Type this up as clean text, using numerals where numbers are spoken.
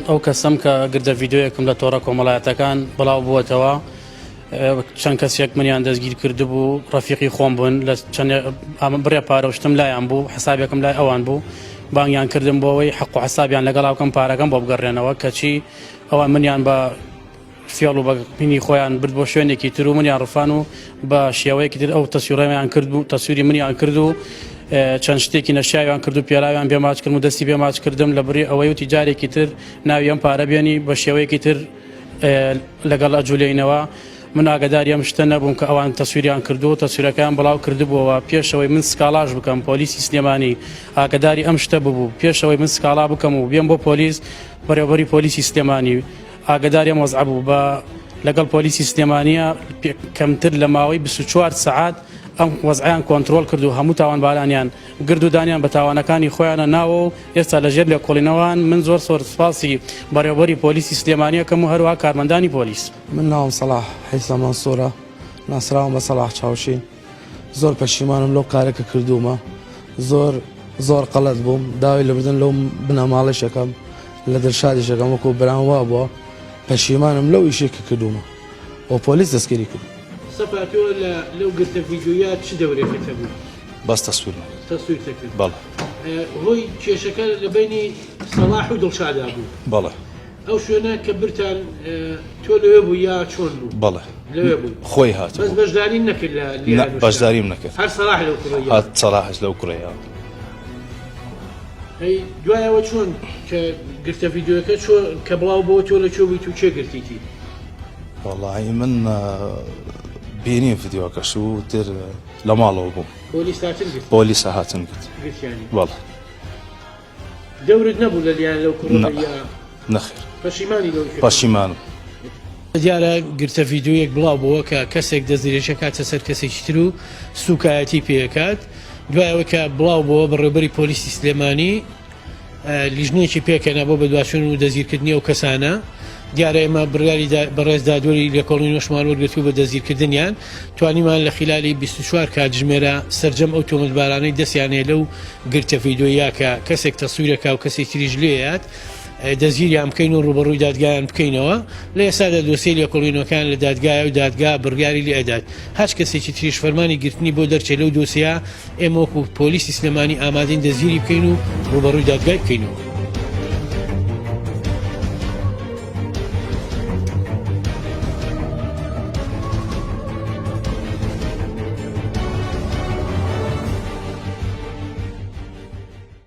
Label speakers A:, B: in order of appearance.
A: ئەو کەسم کە گردە ڤیددیۆیەکم لە تۆڕە کۆمەڵایەتەکان بڵاو بووەتەوە چەند کەسێک منیان دەستگیر کردبوو ڕەفیقی خۆم بوون لە بڕێ پارەشتم لایەن بوو حسابێکم لای ئەوان بوو بانگیان کردم بۆەوەی حەق و حسابیان لەگەڵاوکەم پارەکەم بۆ بگەڕێنەوە کەچی ئەوان منیان بە فێڵ و بە پینی خۆیان برد بۆ شوێنێکی تر و منیان ڕفان و بە شێوەیەکی تر ئەو تەسوورەیان کرد و تەسووری منیان کرد و چەند شتێکی نەشیاویان کرد و پێراویان بێماچ کردم و دەستی بێماچ کردم لە بڕی ئەوەی و تیجارێکی تر ناوی ئەم پارە بێنی بە شێوەیەکی تر لەگەڵ ئەجولێنەوە من ئاگداری ئەم شتە نەبووم کە ئەوان تەسووریان کردو و تەسوورەکان بڵاو کردبووەوە پێشەوەی من سکاڵاژ بکەم پۆلیسی سلێمانی ئاگداری ئەم شتە ببوو پێشەوەی من سکاڵا بکەم و بێم بۆ پۆلیس بەڕێوەبەری پۆلیسی سلێمانی ئاگداری ئەم وەزع بوو بە لەگەڵ پۆلیسی سلێمانیە کەمتر لە ماوەی 24 سەعات ئەم وەزعیان کۆنتترۆل کرد و هەموو تاوانبارانیان گرد و دانیان بە تاوانەکانی خۆیانە ناوە و ئێستا لەژێر لێ کۆڵینەوەوان من زۆر سپاسی بەڕێوەبەری پۆلیسی سلێمانیەکەم و هەروە کارمەندانی پۆلیس.
B: من ناوم سەلاح حیسە مەنسوورە ناسراوم بە سەلاح چاوشین زۆر پەشیمانم لەو کارێکە کردومە زۆر قەڵەت بووم داوای لەبردن لەو بنەماڵیشەکەم لە دەرشادیشەکەم وەکو بەران وا بووە پەشیمانم لەو ئیشێکە کردومە بۆ پۆلیس دەستگیری کرد.
C: سەپاتەوە لەو گرتە ڤیددیۆیە چ دەورێکەکە بوو؟
D: باس تەسوور
C: تەسوورتەکرد
D: بەڵێ
C: هۆی کێشەکە لە بینی سەلاح و دڵشادا بوو
D: بەڵێ
C: ئەو شوێنە کە برتان تۆ لەوێ بوو یا چۆن بوو؟
D: بەڵێ
C: لەوێ بوو
D: خۆی هات
C: بەس بەشداری نەکرد لە
D: بەشداریم نەکرد
C: هەر سەلاح لەو کوڕەیە
D: هات سەلاحش لەو کوڕەیە
C: دوایەوە چۆن کە گرتە ڤیددیۆەکە چۆن کە بڵاو بۆ تۆ لە چۆ بوویت و چێ گرتیتی؟
D: وەڵاهی من بینیم ڤیددیۆکەش و تر لە ماڵەوە بووم پۆلیسە هاتن کرد بەڵێ
C: دەورت نەبوو لە لیان لەو کوڕەیە؟
D: نەخێر
C: پەشیمانم. دیارە گرتە ڤیددیۆیەک بڵاو بووە کە کەسێک دەستگیرێشە کاتە سەر کەسێکی تر و سوکایەتی پێکات دوایەوە کە بڵاو بووە بەڕێوەبەری پۆلیسی سلێمانی لیژنێکی پێکەنە بۆ بەدواشون و دەزیرکردنی ئەو کەسانە دیارە ئێمە بڕیاری بەڕێزدادوەری لە کۆڵینۆشمان وەرگرتووە بە دەزیرکردنیان توانیمان لە خلالی 24 کاتژمێرە سەرجەم ئەو تۆمەتبارانەی دەستیانێ لەو گرتە ڤیددیۆیە کە کەسێک تەسوورەکە و کەسێک تریژ لێیات دەزیریان بکەین و ڕوبەڕووی دادگایان بکەینەوە لە ئێستادا دۆسیە لە کۆڵینۆکان لە دادگایە و دادگا بڕیاری لێ ئەدات هەچ کەسێکی تریش فەرمانی گرتنی بۆ دەرچێت لەو دۆسیە ئێمە وەکو پۆلیسی سلێمانی ئامادەین دەزیری بکەین و ڕوبەڕووی دادگای بکەینەوە.